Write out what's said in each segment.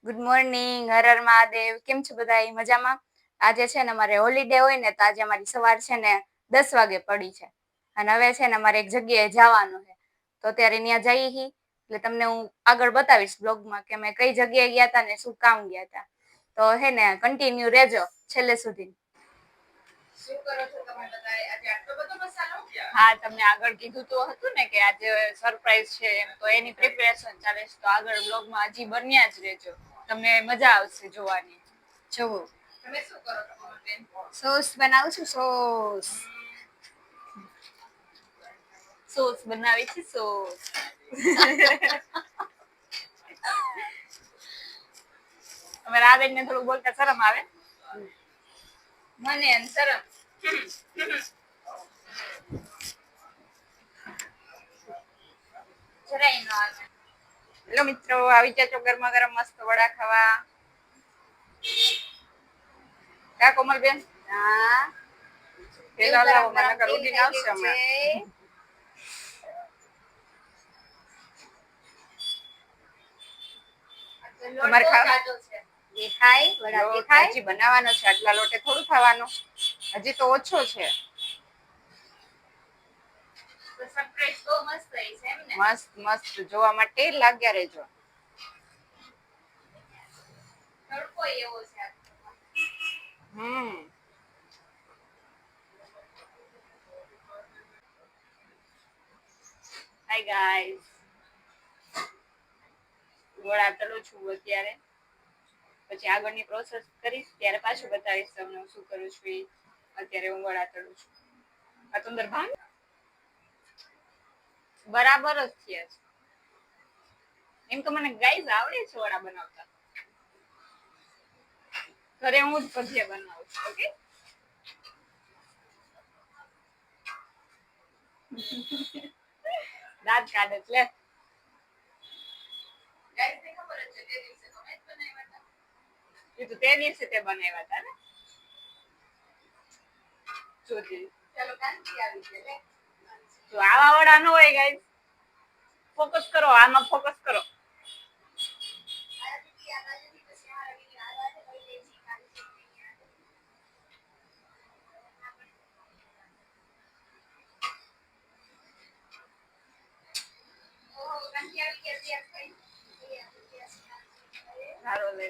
Good morning, Har Har Mahadev. કેમ છો બધા? મજામાં? આજે છે ને અમારે હોલિડે હોય ને, તો આજે અમારી સવાર છે ને 10 વાગે પડી છે. અને હવે છે ને અમારે એક જગ્યાએ જવાનું છે, તો અત્યારે ત્યાં જઈએ છીએ. એટલે તમને હું આગળ બતાવીશ બ્લોગમાં કે અમે કઈ જગ્યાએ ગયા હતા ને શું કામ ગયા હતા. તો હે ને કન્ટિન્યુ રહેજો છેલ્લે સુધી. શું કરો છો તમે બધા? આજે આટલો બધો મસાલો? હા, તમને આગળ કીધું તો હતું ને કે આજે સરપ્રાઈઝ છે એમ, તો એની પ્રિપેરેશન ચાલે છે. તો આગળ બ્લોગમાં હજી બન્યા જ રહેજો, તમને મજા આવશે જોવાની. જુઓ તમે શું કરો છો? સોસ બનાવું છું. સોસ બનાવી છે. સોસ અમારા આ બેનને થોડું બોલતા શરમ આવે. મને શરમ જરાય ન આવે. હેલો મિત્રો, આવી જાજો ગરમા ગરમ મસ્ત વડા ખાવા. કા કોમલબેન? હા, પેલા લાવો, મને કર ઉડીને આવશે હમણાં. તમારે ખાવા દેખાય વડા દેખાય? હજી બનાવવાનો છે, આટલા લોટે થોડું થવાનું, હજી તો ઓછો છે. સરપ્રાઈઝ તો મસ્ત છે એમ ને? મસ્ત મસ્ત જોવા માટે લાગ્યા રહેજો. તડકો એવો છે. હાય ગાઈસ, વડા તળું છું અત્યારે. પછી આગળની પ્રોસેસ કરીશ ત્યારે પાછું બતાવીશ તમને શું કરું છું એ. અત્યારે હું વડા તળું છું. આ તો અંદર ભાંગ બરાબર જ છે. એમ તો મને ગાઈઝ આવડે છે વડા બનાવતા. ઘરે હું જ ભજીયા બનાવું છું. ઓકે, દાંત કાઢે એટલે ગાઈઝ ને ખબર જ છે તે દિવસે તો મેં જ બનાવ્યા હતા. એ તો તે દિવસે તે બનાવ્યા હતા ને. જોજી ચાલો કાંતિ આવી છે લે. જો આવા વડા ન હોય ગાઈઝ. ફોકસ કરો, આમાં ફોકસ કરો. સારો લે.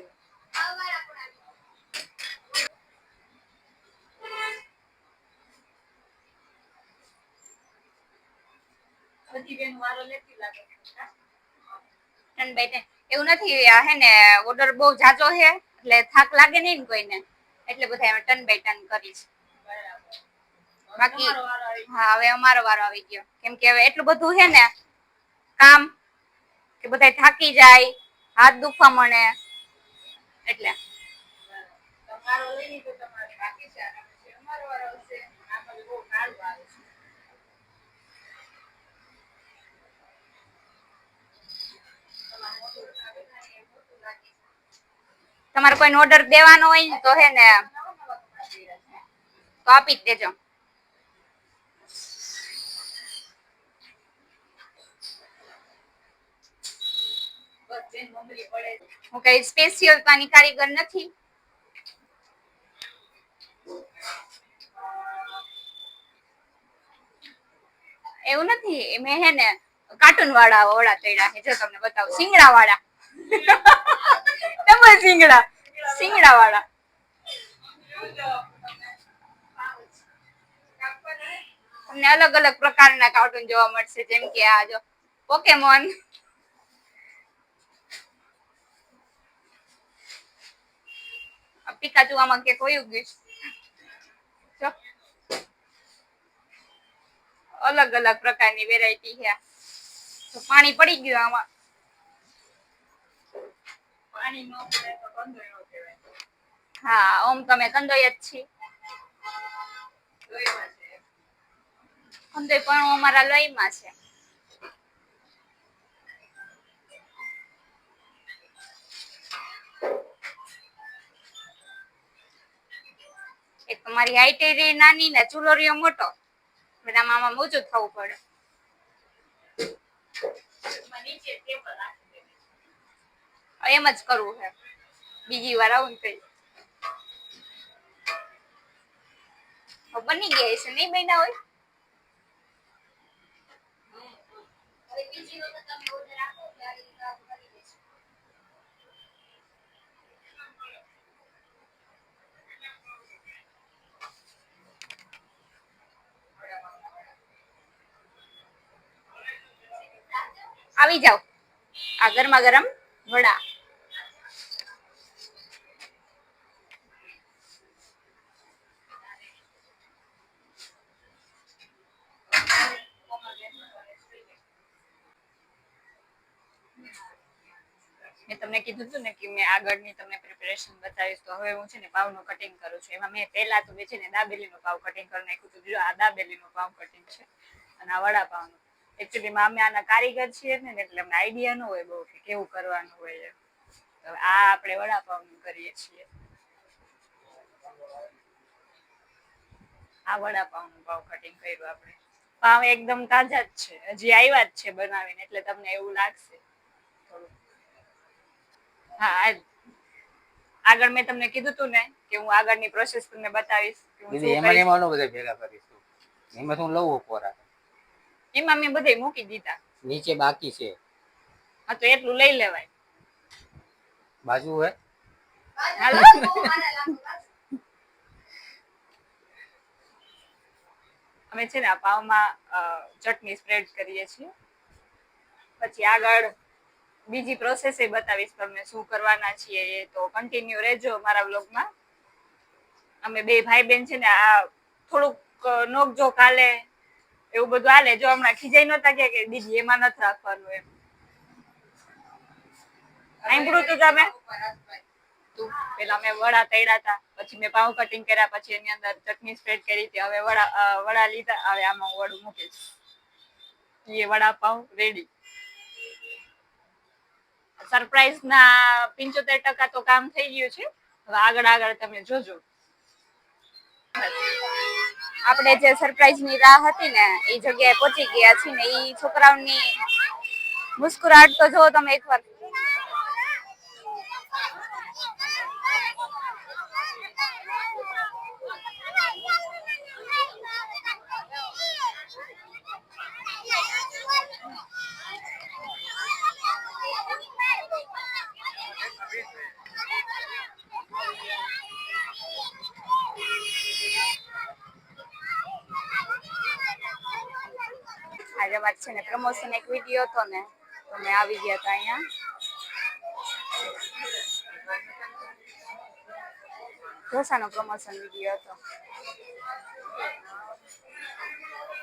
બધી બેન વારો લેતી લાગે. એવું નથી, હે ને ઓર્ડર બહુ જાજો છે એટલે થાક લાગે નઈ ને કોઈને, એટલે બધા ટન બાય ટન કરીશ. બાકી હા, હવે અમારો વારો આવી ગયો. કેમ કે હવે એટલું બધું છે ને કામ કે બધા થાકી જાય, હાથ દુખવા મળે એટલે. તમારો લઈ લીધો, તમારે બાકી છે. અમારો વારો આવશે. આમાં બહુ કાળું આવે છે. તમારે કોઈને ઓર્ડર દેવાનો હોય ને તો હે ને તો આપી જ દેજો. હું કઈ સ્પેશિયલ પાણી કારીગર નથી. એવું નથી, મેં હે ને કાર્ટૂન વાળા વડા તળ્યા છે. જો તમને બતાવું, સિંગડા વાળા. ડબલ સિંગડા, સિંગડા વાળા. તમને અલગ અલગ પ્રકારના કાર્ટૂન જોવા મળશે, જેમ કે આ જો પોકેમોન, પિકાચુ આમાં કે કોઈ ગયું. અલગ અલગ પ્રકારની વેરાયટી છે. તો પાણી પડી ગયું આમાં. પાણી નો પડે તો કંદોય નો કહેવાય. હા, ઓમ તમે કંદોય જ છી. કંદોય પણ અમારા લોહીમાં છે. એક તમારી હાઈટ નાની ને ચૂલો રહ્યો મોટો, બધામાં આમાં મોજું થવું પડે. એમ જ કરવું છે બીજી વાર આવું ને તો બની ગયા છે નહીં બન્યા હોય આવી જાવ આ ગરમા ગરમ વડા મેં તમને કીધું હતું ને કે મેં આગળની તમને પ્રિપેરેશન બતાવીશ તો હવે હું છે ને પાવનું કટિંગ કરું છું એમાં મેં પહેલા તો મેં છે ને દાબેલીનું પાવ કટિંગ કરી નાખ્યું હતું જો આ દાબેલીનું પાવ કટિંગ છે અને આ વડાપાવનું એકચ્યુઅલી અમે આના કારીગર છીએ ને એટલે અમને આઈડિયા ન હોય બહુ કે કેવું કરવાનું હોય તો આ આપણે વડાપાવનું કરીએ છીએ આ વડાપાવનું પાવ કટિંગ કર્યું આપણે પાવ એકદમ તાજા જ છે હજી આવ્યા જ છે બનાવીને એટલે તમને એવું લાગશે થોડું હા આગળ મેં તમને કીધું તું ને કે હું આગળની પ્રોસેસ તમને બતાવીશ એમાં બધા ભેગા કરીશું એમાં હું લઉં કોરા એમાં મેં બધે મૂકી દીધા નીચે બાકી છે હા તો એટલું લઈ લેવાય બાજુ હે અમે છે ને આ પાવમાં ચટણી સ્પ્રેડ કરીએ છીએ પછી આગળ બીજી પ્રોસેસ એ બતાવીશ તમને શું કરવાના છીએ એ તો કન્ટિન્યુ રહેજો મારા વ્લોગમાં અમે બે ભાઈ બેન છે ને આ થોડુંક નોકઝોક હાલે એવું બધું હાલે જો હમણાં ખીજાઈ નતા કે દીદી એમાં નથી રાખવાનું એમ સાંભળ્યું તું તમે પેલા મેં વડા તળ્યા હતા પછી મેં પાઉં કટિંગ કર્યા પછી એની અંદર ચટણી સ્પ્રેડ કરી હતી હવે વડા લીધા હવે આમાં હું વડું મૂકીશ એ વડાપાઉં રેડી સરપ્રાઈઝ ના 75% તો કામ થઈ ગયું છે હવે આગળ તમે જોજો આપણે જે સરપ્રાઈઝ ની રાહ હતી ને એ જગ્યાએ પહોંચી ગયા છીએ ને એ છોકરાઓની મુસ્કુરાહટ તો જો તમે એકવાર આજે વાત છે ને પ્રમોશન એક વિડીયો હતો ને તો મેં આવી ગયા હતા અહીંયા ઢોસાનો પ્રમોશન વિડીયો હતો